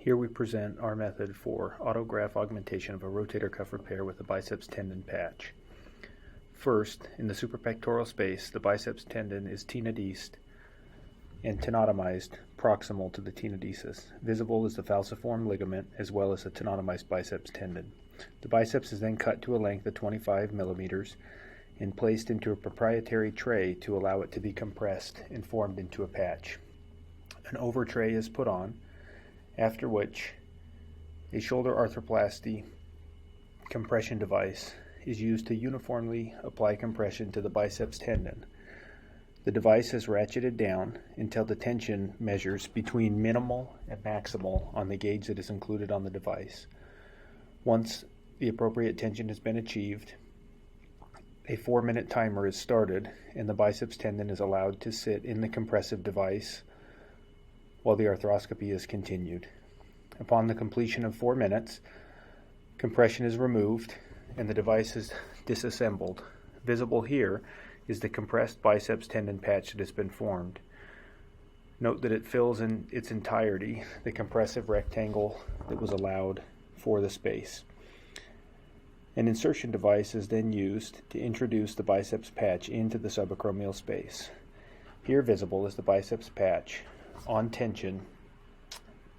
Here we present our method for autograft augmentation of a rotator cuff repair with a biceps tendon patch. First, in the suprapectoral space, the biceps tendon is tenodiced and tenotomized proximal to the tenodesis. Visible is the falciform ligament as well as the tenotomized biceps tendon. The biceps is then cut to a length of 25 millimeters and placed into a proprietary tray to allow it to be compressed and formed into a patch. An over tray is put on, after which a shoulder arthroplasty compression device is used to uniformly apply compression to the biceps tendon. The device is ratcheted down until the tension measures between minimal and maximal on the gauge that is included on the device. Once the appropriate tension has been achieved, a 4-minute timer is started and the biceps tendon is allowed to sit in the compressive device while the arthroscopy is continued. Upon the completion of 4 minutes, compression is removed and the device is disassembled. Visible here is the compressed biceps tendon patch that has been formed. Note that it fills in its entirety the compressive rectangle that was allowed for the space. An insertion device is then used to introduce the biceps patch into the subacromial space. Here visible is the biceps patch on tension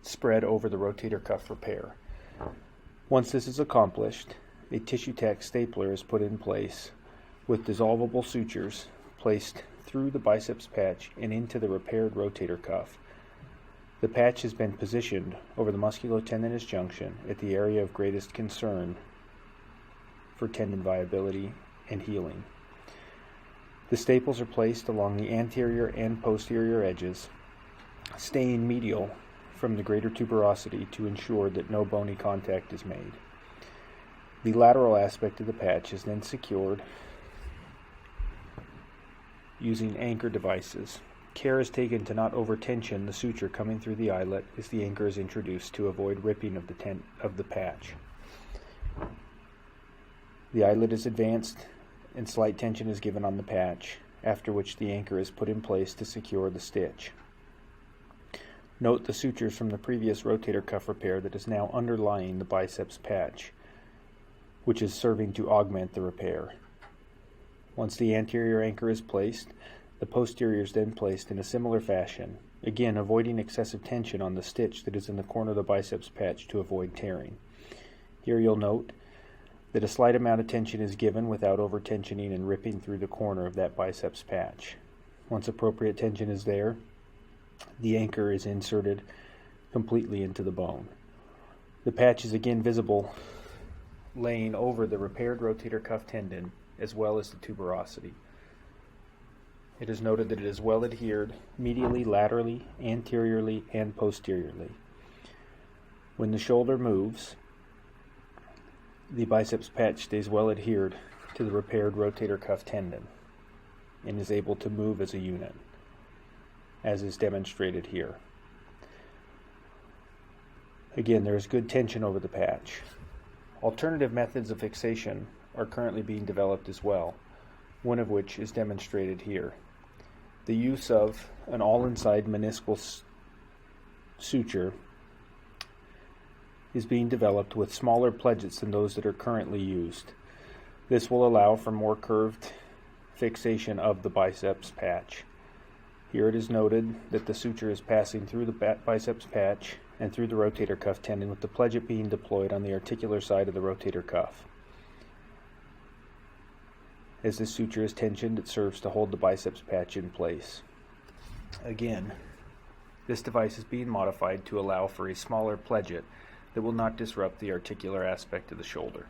spread over the rotator cuff repair. Once this is accomplished, a tissue tack stapler is put in place with dissolvable sutures placed through the biceps patch and into the repaired rotator cuff. The patch has been positioned over the musculotendinous junction at the area of greatest concern for tendon viability and healing. The staples are placed along the anterior and posterior edges, staying medial from the greater tuberosity to ensure that no bony contact is made. The lateral aspect of the patch is then secured using anchor devices. Care is taken to not over-tension the suture coming through the eyelet as the anchor is introduced to avoid ripping of the patch. The eyelet is advanced and slight tension is given on the patch, after which the anchor is put in place to secure the stitch. Note the sutures from the previous rotator cuff repair that is now underlying the biceps patch, which is serving to augment the repair. Once the anterior anchor is placed, the posterior is then placed in a similar fashion, again avoiding excessive tension on the stitch that is in the corner of the biceps patch to avoid tearing. Here you'll note that a slight amount of tension is given without over-tensioning and ripping through the corner of that biceps patch. Once appropriate tension is there, the anchor is inserted completely into the bone. The patch is again visible laying over the repaired rotator cuff tendon as well as the tuberosity. It is noted that it is well adhered medially, laterally, anteriorly, and posteriorly. When the shoulder moves, the biceps patch stays well adhered to the repaired rotator cuff tendon and is able to move as a unit, as is demonstrated here. Again, there is good tension over the patch. Alternative methods of fixation are currently being developed as well, one of which is demonstrated here. The use of an all-inside meniscal suture is being developed with smaller pledgets than those that are currently used. This will allow for more curved fixation of the biceps patch. Here it is noted that the suture is passing through the biceps patch and through the rotator cuff tendon, with the pledget being deployed on the articular side of the rotator cuff. As this suture is tensioned, it serves to hold the biceps patch in place. Again, this device is being modified to allow for a smaller pledget that will not disrupt the articular aspect of the shoulder.